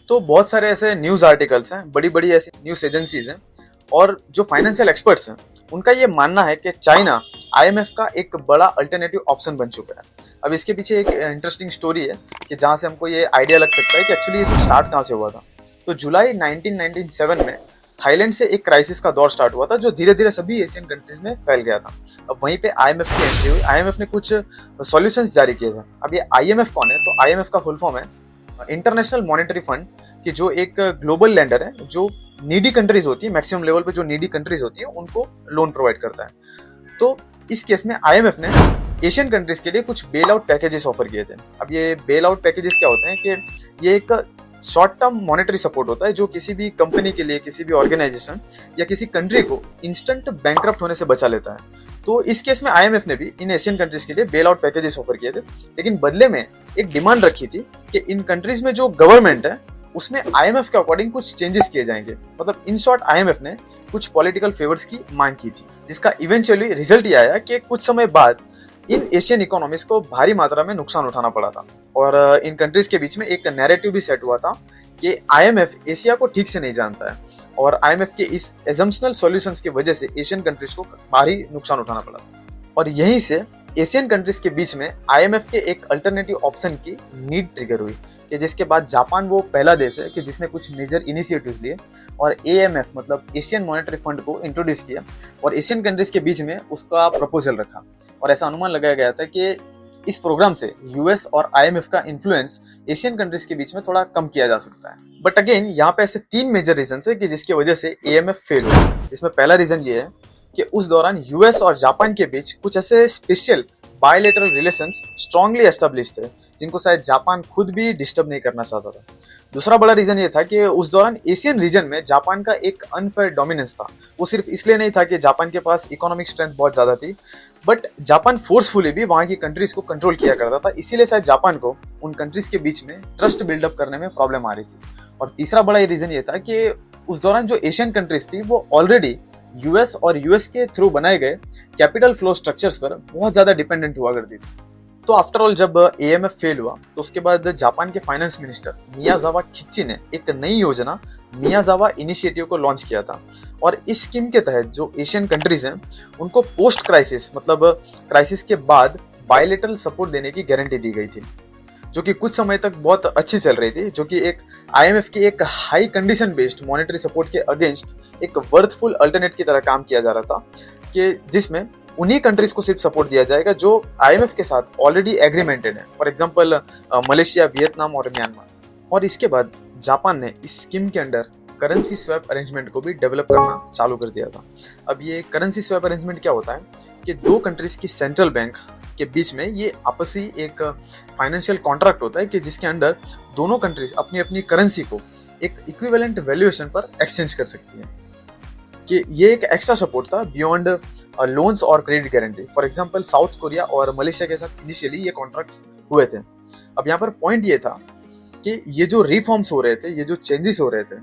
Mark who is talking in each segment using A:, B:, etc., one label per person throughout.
A: तो बहुत सारे ऐसे न्यूज़ आर्टिकल्स हैं, बड़ी-बड़ी ऐसी न्यूज़ एजेंसीज़ हैं और जो फाइनेंशियल एक्सपर्ट्स हैं, उनका ये मानना है कि चाइना आईएमएफ का एक बड़ा अल्टरनेटिव ऑप्शन बन चुका है। अब इसके पीछे एक इंटरेस्टिंग स्टोरी है कि जहाँ से हमको ये आइडिया लग सकता है कि एक्चुअली ये सब स्टार्ट कहाँ से हुआ था। तो जुलाई 1997 में थाईलैंड से एक क्राइसिस का दौर स्टार्ट हुआ था जो धीरे-धीरे सभी एशियन कंट्रीज में फैल गया था। अब वहीं पे आईएमएफ की एंट्री हुई। आईएमएफ ने कुछ सॉल्यूशंस जारी किए थे। अब ये आईएमएफ कौन है? तो आईएमएफ का फुल फॉर्म है इंटरनेशनल मॉनेटरी फंड, कि जो एक ग्लोबल लेंडर है जो नीडी कंट्रीज होती है, मैक्सिमम लेवल पे जो नीडी कंट्रीज होती है उनको लोन प्रोवाइड करता है। तो इस केस में आईएमएफ ने एशियन कंट्रीज के लिए कुछ बेल आउट पैकेजेस ऑफर किए थे। अब ये बेल आउट पैकेजेस क्या होते हैं कि ये एक शॉर्ट टर्म मॉनेटरी सपोर्ट होता है जो किसी भी कंपनी के लिए, किसी भी ऑर्गेनाइजेशन या किसी कंट्री को इंस्टेंट बैंकक्रप्ट होने से बचा लेता है। तो इस केस में आईएमएफ ने भी इन एशियन कंट्रीज के लिए बेल आउट पैकेजेस ऑफर किए थे, लेकिन बदले में एक डिमांड रखी थी कि इन कंट्रीज में जो गवर्नमेंट है उसमें आईएमएफ के अकॉर्डिंग कुछ चेंजेस किए जाएंगे। मतलब इन शॉर्ट आईएमएफ ने कुछ पॉलिटिकल फेवर्स की मांग की थी, जिसका इवेंचुअली रिजल्ट ये आया कि कुछ समय बाद इन एशियन इकोनॉमीज को भारी मात्रा में नुकसान उठाना पड़ा था। और इन कंट्रीज के बीच में एक नैरेटिव भी सेट हुआ था कि आईएमएफ एशिया को ठीक से नहीं जानता है, और आईएमएफ के इस एजम्पशनल सॉल्यूशंस की वजह से एशियन कंट्रीज को भारी नुकसान उठाना पड़ा। और यहीं से एशियन कंट्रीज के बीच में आईएमएफ के एक अल्टरनेटिव ऑप्शन की नीड ट्रिगर हुई, कि जिसके बाद जापान वो पहला देश है कि जिसने कुछ मेजर इनिशिएटिव्स लिए और एएमएफ मतलब एशियन मॉनेटरी फंड को इंट्रोड्यूस किया और एशियन कंट्रीज के बीच में उसका प्रपोजल रखा। और ऐसा अनुमान लगाया गया था कि इस प्रोग्राम से यूएस और आईएमएफ का इन्फ्लुएंस एशियन कंट्रीज के बीच में थोड़ा कम किया जा सकता है। बट अगेन यहाँ पे ऐसे 3 मेजर रीजन है कि जिसकी वजह से एएमएफ फेल हुआ। इसमें पहला रीजन ये है कि उस दौरान यूएस और जापान के बीच कुछ ऐसे special bilateral relations strongly establish थे जिनको शायद जापान खुद भी डिस्टर्ब नहीं करना चाहता था। दूसरा बड़ा रीजन ये था कि उस दौरान एशियन रीजन में जापान का एक अनफेयर डोमिनेंस था। वो सिर्फ इसलिए नहीं था कि जापान के पास इकोनॉमिक स्ट्रेंथ बहुत ज्यादा थी, बट जापान फोर्सफुली भी वहां की कंट्रीज को कंट्रोल किया करता था। इसीलिए शायद जापान को उन कंट्रीज के बीच में ट्रस्ट बिल्डअप करने में प्रॉब्लम आ रही थी। और तीसरा बड़ा रीजन ये था कि उस दौरान जो एशियन कंट्रीज थी वो ऑलरेडी यूएस और यूएस के थ्रू बनाए गए कैपिटल फ्लो स्ट्रक्चर्स पर बहुत ज्यादा डिपेंडेंट हुआ करती थी। तो आफ्टर ऑल जब एएमएफ फेल हुआ तो उसके बाद जापान के फाइनेंस मिनिस्टर मियाजावा किची ने एक नई योजना मियाजावा इनिशिएटिव को लॉन्च किया था। और इस स्कीम के तहत जो एशियन कंट्रीज हैं उनको पोस्ट क्राइसिस मतलब क्राइसिस के बाद बायलैटरल सपोर्ट देने की गारंटी दी गई थी, जो कि कुछ समय तक बहुत अच्छी चल रही थी, जो कि एक आईएमएफ की एक high condition based monetary support के अगेंस्ट एक वर्थफुल अल्टरनेट की तरह काम किया जा रहा था, कि जिसमें उन्हीं कंट्रीज को सिर्फ सपोर्ट दिया जाएगा जो आईएमएफ के साथ ऑलरेडी एग्रीमेंटेड है, फॉर एग्जांपल मलेशिया, वियतनाम और म्यांमार। और इसके बाद जापान ने इस स्कीम के अंडर करेंसी स्वैप अरेंजमेंट को भी डेवलप करना चालू कर दिया था। अब ये करेंसी स्वैप अरेंजमेंट क्या होता है कि दो कंट्रीज की सेंट्रल बैंक के बीच में ये आपसी एक फाइनेंशियल कॉन्ट्रैक्ट होता है कि जिसके अंडर दोनों कंट्रीज अपनी अपनी करेंसी को एक इक्विवेलेंट वैल्यूएशन पर एक्सचेंज कर सकती है। कि ये एक एक्स्ट्रा सपोर्ट था बियॉन्ड लोन्स और credit guarantee. For example south Korea और मलेशिया के साथ इनिशियली ये कॉन्ट्रैक्ट्स हुए थे। अब यहाँ पर पॉइंट ये था कि ये जो रिफॉर्म्स हो रहे थे, ये जो चेंजेस हो रहे थे,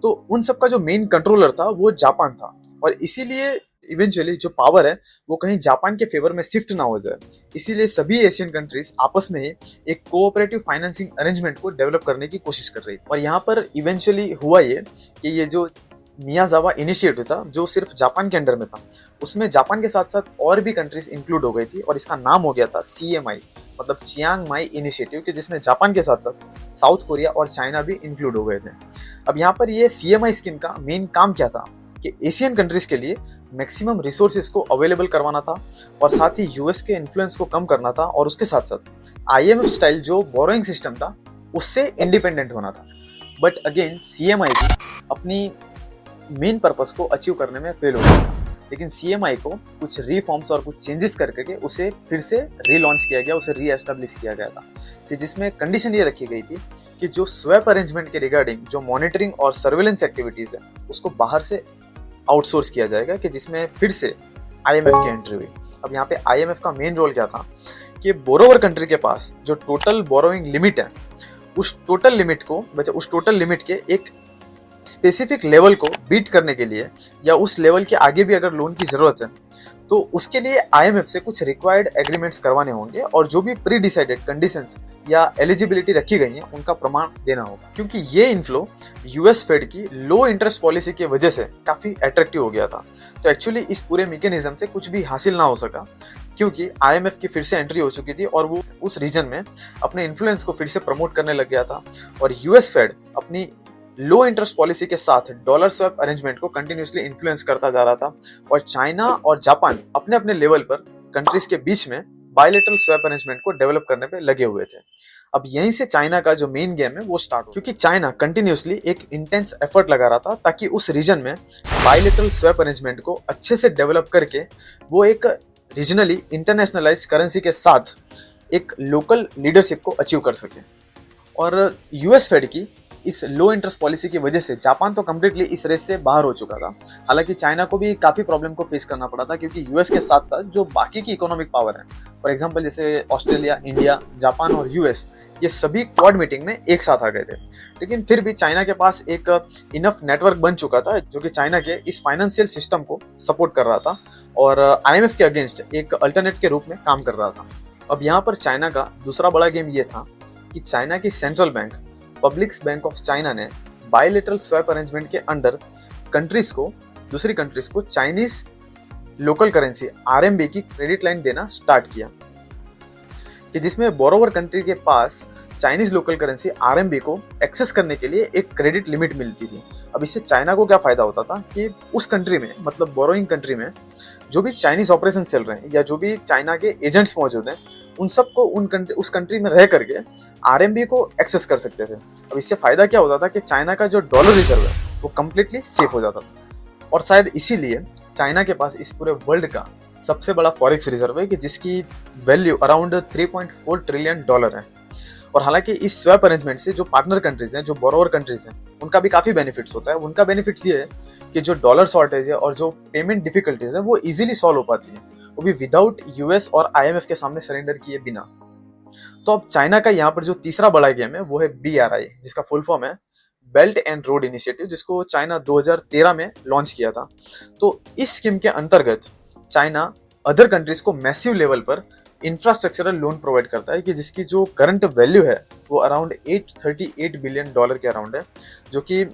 A: तो उन सब का जो मेन कंट्रोलर था वो जापान था। और इसीलिए इवेंचुअली जो पावर है वो कहीं जापान के फेवर में शिफ्ट ना हो जाए, इसीलिए सभी एशियन कंट्रीज आपस में ही एक कोऑपरेटिव फाइनेंसिंग अरेंजमेंट को डेवलप करने की कोशिश कर रही थी। और यहाँ पर इवेंचुअली हुआ ये कि ये जो मियाजावा इनिशिएटिव था जो सिर्फ जापान के अंडर में था, उसमें जापान के साथ साथ और भी कंट्रीज इंक्लूड हो गई थी और इसका नाम हो गया था CMI मतलब चियांग माई इनिशिएटिव, कि जिसमें जापान के साथ साथ साउथ कोरिया और चाइना भी इंक्लूड हो गए थे। अब यहाँ पर ये CMI स्कीम का मेन काम क्या था कि एशियन कंट्रीज के लिए मैक्सिमम रिसोर्सेज को अवेलेबल करवाना था और साथ ही यूएस के इन्फ्लुएंस को कम करना था, और उसके साथ साथ IMF स्टाइल जो बोरोइंग सिस्टम था उससे इंडिपेंडेंट होना था। बट अगेन CMI भी अपनी मेन पर्पस को अचीव करने में फेल हो गया था, लेकिन CMI को कुछ रिफॉर्म्स और कुछ चेंजेस करके उसे फिर से रीलॉन्च किया गया, उसे रीएस्टैब्लिश किया गया था, कि जिसमें कंडीशन ये रखी गई थी कि जो स्वैप अरेंजमेंट के रिगार्डिंग जो मॉनिटरिंग और सर्वेलेंस एक्टिविटीज है उसको बाहर से आउटसोर्स किया जाएगा, कि जिसमें फिर से IMF की एंट्री हुई। अब यहाँ पे IMF का मेन रोल क्या था कि बोरोवर कंट्री के पास जो टोटल बोरोइंग लिमिट है उस टोटल लिमिट के एक स्पेसिफिक लेवल को बीट करने के लिए या उस लेवल के आगे भी अगर लोन की जरूरत है तो उसके लिए आईएमएफ से कुछ रिक्वायर्ड एग्रीमेंट्स करवाने होंगे और जो भी प्री डिसाइडेड कंडीशंस या एलिजिबिलिटी रखी गई है उनका प्रमाण देना होगा, क्योंकि ये इनफ्लो यूएस फेड की लो इंटरेस्ट पॉलिसी की वजह से काफी अट्रैक्टिव हो गया था। तो एक्चुअली इस पूरे मैकेनिज्म से कुछ भी हासिल ना हो सका, क्योंकि आईएमएफ की फिर से एंट्री हो चुकी थी और वो उस रीजन में अपने इन्फ्लुएंस को फिर से प्रमोट करने लग गया था और यूएस फेड अपनी लो इंटरेस्ट पॉलिसी के साथ डॉलर स्वैप अरेंजमेंट को कंटिन्यूसली इन्फ्लुएंस करता जा रहा था और चाइना और जापान अपने अपने लेवल पर कंट्रीज के बीच में बायलैटरल स्वैप अरेंजमेंट को डेवलप करने पे लगे हुए थे। अब यहीं से चाइना का जो मेन गेम है वो स्टार्ट हो, क्योंकि चाइना कंटिन्यूसली एक इंटेंस एफर्ट लगा रहा था ताकि उस रीजन में बायलैटरल स्वैप अरेंजमेंट को अच्छे से डेवलप करके वो एक रीजनली इंटरनेशनलाइज करेंसी के साथ एक लोकल लीडरशिप को अचीव कर सके। और यूएस फेड की इस लो इंटरेस्ट पॉलिसी की वजह से जापान तो कम्प्लीटली इस रेस से बाहर हो चुका था। हालांकि चाइना को भी काफी प्रॉब्लम को फेस करना पड़ा था, क्योंकि यूएस के साथ साथ जो बाकी की इकोनॉमिक पावर है, फॉर एग्जांपल जैसे ऑस्ट्रेलिया, इंडिया, जापान और यूएस, ये सभी क्वाड मीटिंग में एक साथ आ गए थे। लेकिन फिर भी चाइना के पास एक इनफ नेटवर्क बन चुका था जो कि चाइना के इस फाइनेंशियल सिस्टम को सपोर्ट कर रहा था और आईएमएफ के अगेंस्ट एक अल्टरनेट के रूप में काम कर रहा था। अब यहाँ पर चाइना का दूसरा बड़ा गेम ये था कि चाइना की central bank public bank of China ने बायलैटरल स्वैप अरेंजमेंट के अंडर दूसरी कंट्रीज को चाइनीज लोकल करेंसी आरएमबी की क्रेडिट लाइन देना स्टार्ट किया, कि जिसमें बोरोवर कंट्री के पास चाइनीज लोकल करेंसी आरएमबी को एक्सेस करने के लिए एक क्रेडिट लिमिट मिलती थी। अब इससे चाइना को क्या फायदा होता था कि उस कंट्री में, मतलब बोरोइंग कंट्री में जो भी चाइनीज ऑपरेशन चल रहे हैं या जो भी चाइना के एजेंट्स मौजूद हैं, उन सबको उस कंट्री में रह करके आरएमबी को एक्सेस कर सकते थे। अब इससे फायदा क्या होता था कि चाइना का जो डॉलर रिजर्व है वो कंप्लीटली सेफ हो जाता था और शायद इसीलिए चाइना के पास इस पूरे वर्ल्ड का सबसे बड़ा फॉरेक्स रिजर्व है, कि जिसकी वैल्यू अराउंड 3.4 ट्रिलियन डॉलर है। और हालांकि इस स्वैप अरेंजमेंट से जो पार्टनर कंट्रीज हैं, जो बोरोवर कंट्रीज हैं, उनका भी काफी बेनिफिट्स होता है। उनका बेनिफिट्स ये है कि जो डॉलर शॉर्टेज है और जो पेमेंट डिफिकल्टीज है वो इजीली सॉल्व हो पाती है, वो भी विदाउट यूएस और आईएमएफ के सामने सरेंडर किए बिना। तो अब चाइना का यहाँ पर जो तीसरा बड़ा गेम है वो है BRI, जिसका फुल फॉर्म है बेल्ट एंड रोड इनिशिएटिव, जिसको चाइना 2013 में लॉन्च किया था। तो इस स्कीम के अंतर्गत चाइना अदर कंट्रीज को मैसिव लेवल पर इंफ्रास्ट्रक्चरल लोन प्रोवाइड करता है, कि जिसकी जो करंट वैल्यू है वो अराउंड 838 बिलियन डॉलर के अराउंड है, जो कि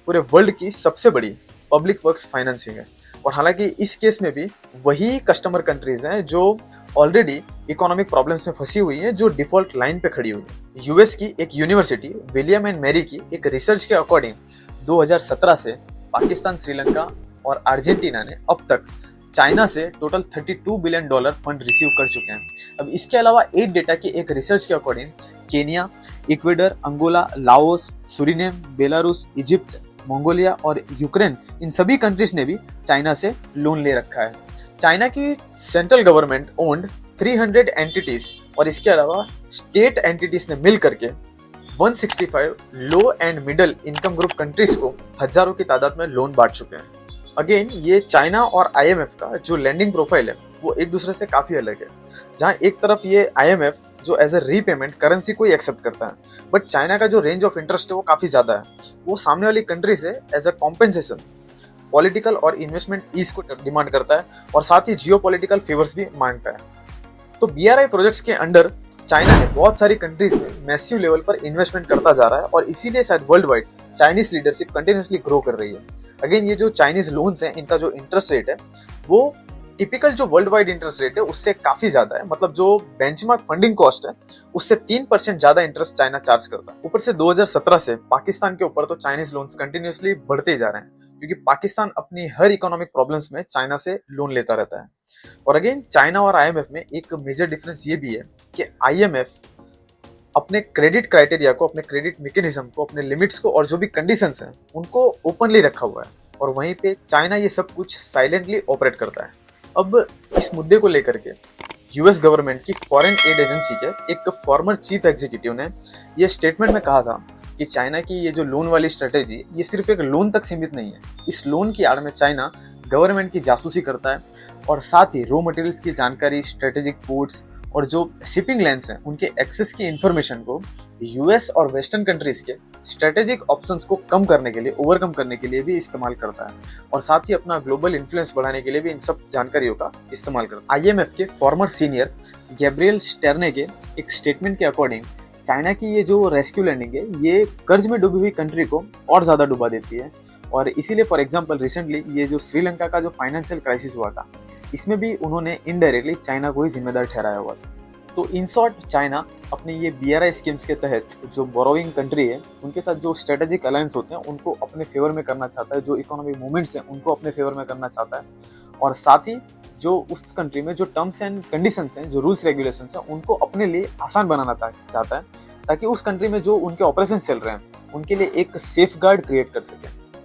A: पूरे वर्ल्ड की सबसे बड़ी पब्लिक वर्क्स फाइनेंसिंग है। और हालांकि इस केस में भी वही कस्टमर कंट्रीज हैं जो ऑलरेडी इकोनॉमिक प्रॉब्लम्स में फंसी हुई हैं, जो डिफॉल्ट लाइन पे खड़ी हुई है। यूएस की एक यूनिवर्सिटी विलियम एंड मैरी की एक रिसर्च के अकॉर्डिंग 2017 से पाकिस्तान, श्रीलंका और अर्जेंटीना ने अब तक चाइना से total 32 billion dollar fund receive कर चुके हैं। अब इसके अलावा 8 डेटा की एक रिसर्च के according Kenya, Ecuador, Angola, Laos, Suriname, Belarus, Egypt, Mongolia और यूक्रेन, इन सभी कंट्रीज ने भी चाइना से लोन ले रखा है। चाइना की सेंट्रल गवर्नमेंट ओन्ड 300 एंटिटीज और इसके अलावा स्टेट एंटिटीज ने मिल करके 165 low and middle income group countries को हजारों की तादाद में लोन बांट चुके हैं। अगेन ये चाइना और आईएमएफ का जो लैंडिंग प्रोफाइल है वो एक दूसरे से काफी अलग है, जहां एक तरफ ये आईएमएफ जो एज ए रीपेमेंट करेंसी को ही एक्सेप्ट करता है, बट चाइना का जो रेंज ऑफ इंटरेस्ट है वो काफी ज्यादा है। वो सामने वाली कंट्री से एज अ कॉम्पेंसेशन पॉलिटिकल और इन्वेस्टमेंट ईज को डिमांड करता है और साथ ही जियोपॉलिटिकल फेवर्स भी मांगता है। तो BRI प्रोजेक्ट्स के अंडर चाइना ने बहुत सारी कंट्रीज में मैसिव लेवल पर इन्वेस्टमेंट करता जा रहा है और इसीलिए शायद world wide Chinese leadership continuously grow कर रही है। अगेन ये जो चाइनीज लोन्स हैं, इनका जो इंटरेस्ट रेट है वो टिपिकल जो वर्ल्ड वाइड इंटरेस्ट रेट है उससे काफी ज्यादा है। मतलब जो बेंचमार्क फंडिंग कॉस्ट है उससे 3% ज्यादा इंटरेस्ट चाइना चार्ज करता है। ऊपर से 2017 से पाकिस्तान के ऊपर तो चाइनीज लोन्स कंटिन्यूसली बढ़ते जा रहे हैं, क्योंकि पाकिस्तान अपनी हर इकोनॉमिक प्रॉब्लम्स में चाइना से लोन लेता रहता है। और अगेन चाइना और आईएमएफ में एक मेजर डिफरेंस ये भी है कि आईएमएफ अपने क्रेडिट क्राइटेरिया को, अपने क्रेडिट मैकेनिज्म को, अपने लिमिट्स को और जो भी कंडीशंस हैं उनको ओपनली रखा हुआ है, और वहीं पे चाइना ये सब कुछ साइलेंटली ऑपरेट करता है। अब इस मुद्दे को लेकर के यूएस गवर्नमेंट की फॉरेन एड एजेंसी के एक फॉर्मर चीफ एग्जीक्यूटिव ने ये स्टेटमेंट में कहा था कि चाइना की ये जो लोन वाली स्ट्रेटेजी ये सिर्फ एक लोन तक सीमित नहीं है। इस लोन की आड़ में चाइना गवर्नमेंट की जासूसी करता है और साथ ही रॉ मटेरियल्स की जानकारी, स्ट्रेटेजिक पोर्ट्स और जो शिपिंग लाइन्स हैं उनके एक्सेस की इंफॉर्मेशन को यूएस और वेस्टर्न कंट्रीज के स्ट्रेटेजिक ऑप्शंस को कम करने के लिए, ओवरकम करने के लिए भी इस्तेमाल करता है, और साथ ही अपना ग्लोबल इन्फ्लुएंस बढ़ाने के लिए भी इन सब जानकारियों का इस्तेमाल करता है। आईएमएफ के फॉर्मर सीनियर गैब्रियल स्टेर्ने के एक स्टेटमेंट के अकॉर्डिंग चाइना की ये जो रेस्क्यू लैंडिंग है ये कर्ज में डूबी हुई कंट्री को और ज्यादा डुबा देती है, और इसीलिए फॉर एग्जांपल रिसेंटली ये जो श्रीलंका का जो फाइनेंशियल क्राइसिस हुआ था इसमें भी उन्होंने इनडायरेक्टली चाइना को ही जिम्मेदार ठहराया हुआ था। तो इन शॉर्ट चाइना अपने ये बीआरआई स्कीम्स के तहत जो बोरोइंग कंट्री है उनके साथ जो स्ट्रेटेजिक अलायंस होते हैं उनको अपने फेवर में करना चाहता है, जो इकोनॉमिक मूवमेंट्स हैं उनको अपने फेवर में करना चाहता है, और साथ ही जो उस कंट्री में जो टर्म्स एंड कंडीशंस हैं, जो रूल्स रेगुलेशंस हैं उनको अपने लिए आसान बनाना चाहता है, ताकि उस कंट्री में जो उनके ऑपरेशन चल रहे हैं उनके लिए एक सेफ गार्ड क्रिएट कर सके।